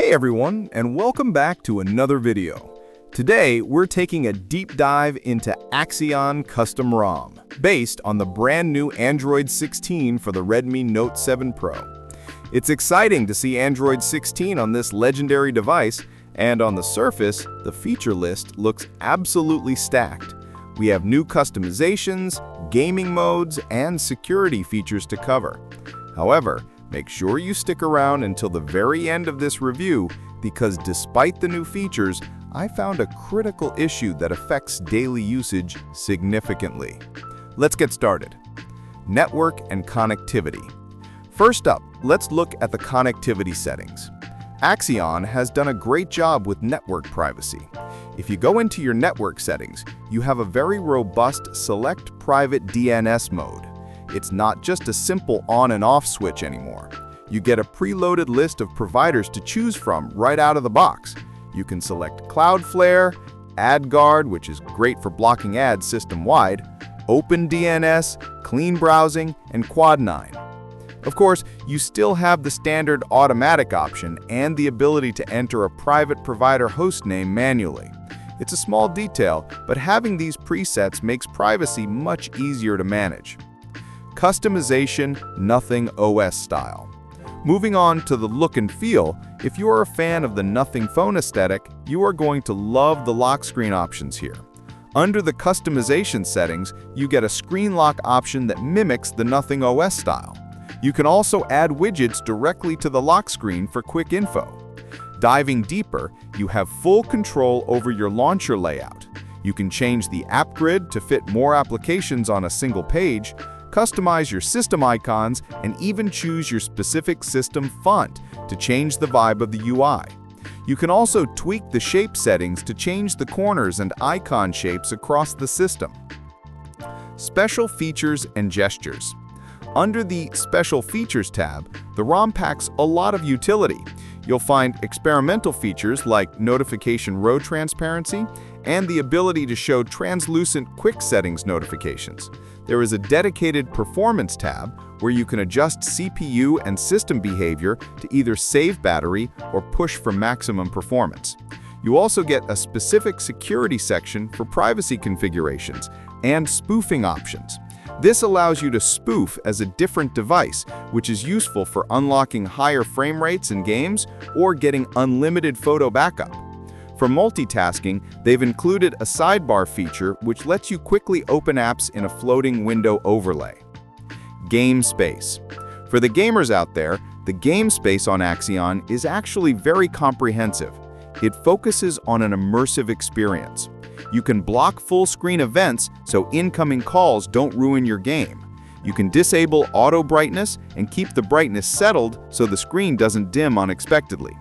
Hey everyone, and welcome back to another video. Today, we're taking a deep dive into Axion Custom ROM, based on the brand new Android 16 for the Redmi Note 7 Pro. It's exciting to see Android 16 on this legendary device, and on the surface, the feature list looks absolutely stacked. We have new customizations, gaming modes, and security features to cover. However, make sure you stick around until the very end of this review because despite the new features, I found a critical issue that affects daily usage significantly. Let's get started. Network and connectivity. First up, let's look at the connectivity settings. Axion has done a great job with network privacy. If you go into your network settings, you have a very robust Select Private DNS mode. It's not just a simple on and off switch anymore. You get a preloaded list of providers to choose from right out of the box. You can select Cloudflare, AdGuard, which is great for blocking ads system-wide, OpenDNS, Clean Browsing, and Quad9. Of course, you still have the standard automatic option and the ability to enter a private provider hostname manually. It's a small detail, but having these presets makes privacy much easier to manage. Customization, nothing OS style. Moving on to the look and feel, if you are a fan of the nothing phone aesthetic, you are going to love the lock screen options here. Under the customization settings, you get a screen lock option that mimics the nothing OS style. You can also add widgets directly to the lock screen for quick info. Diving deeper, you have full control over your launcher layout. You can change the app grid to fit more applications on a single page, customize your system icons, and even choose your specific system font to change the vibe of the UI. You can also tweak the shape settings to change the corners and icon shapes across the system. Special features and gestures. Under the Special Features tab, the ROM packs a lot of utility. You'll find experimental features like notification row transparency and the ability to show translucent quick settings notifications. There is a dedicated Performance tab where you can adjust CPU and system behavior to either save battery or push for maximum performance. You also get a specific security section for privacy configurations and spoofing options. This allows you to spoof as a different device, which is useful for unlocking higher frame rates in games or getting unlimited photo backup. For multitasking, they've included a sidebar feature which lets you quickly open apps in a floating window overlay. Game space. For the gamers out there, the game space on Axion is actually very comprehensive. It focuses on an immersive experience. You can block full-screen events so incoming calls don't ruin your game. You can disable auto brightness and keep the brightness settled so the screen doesn't dim unexpectedly.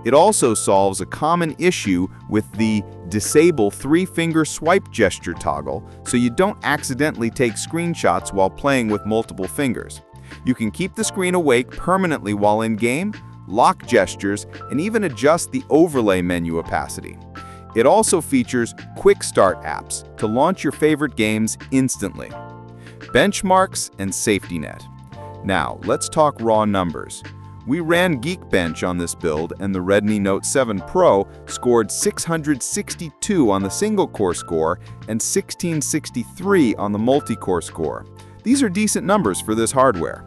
It also solves a common issue with the Disable 3-finger swipe gesture toggle so you don't accidentally take screenshots while playing with multiple fingers. You can keep the screen awake permanently while in-game, lock gestures, and even adjust the overlay menu opacity. It also features Quick Start apps to launch your favorite games instantly. Benchmarks and SafetyNet. Now, let's talk raw numbers. We ran Geekbench on this build, and the Redmi Note 7 Pro scored 662 on the single-core score and 1663 on the multi-core score. These are decent numbers for this hardware.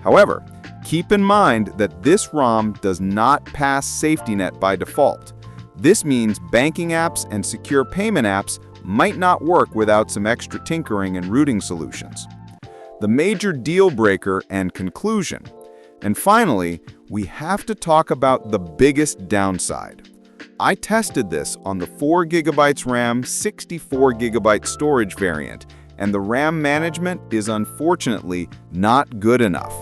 However, keep in mind that this ROM does not pass SafetyNet by default. This means banking apps and secure payment apps might not work without some extra tinkering and routing solutions. The major deal breaker and conclusion. And finally, we have to talk about the biggest downside. I tested this on the 4GB RAM, 64GB storage variant, and the RAM management is unfortunately not good enough.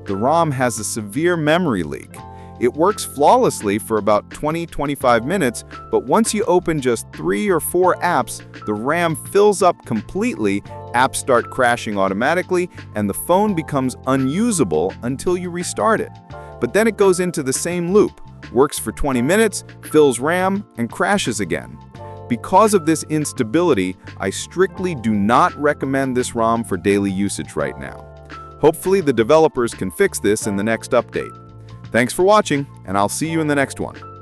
The ROM has a severe memory leak. It works flawlessly for about 20-25 minutes, but once you open just 3 or 4 apps, the RAM fills up completely, apps start crashing automatically, and the phone becomes unusable until you restart it. But then it goes into the same loop, works for 20 minutes, fills RAM, and crashes again. Because of this instability, I strictly do not recommend this ROM for daily usage right now. Hopefully the developers can fix this in the next update. Thanks for watching, and I'll see you in the next one.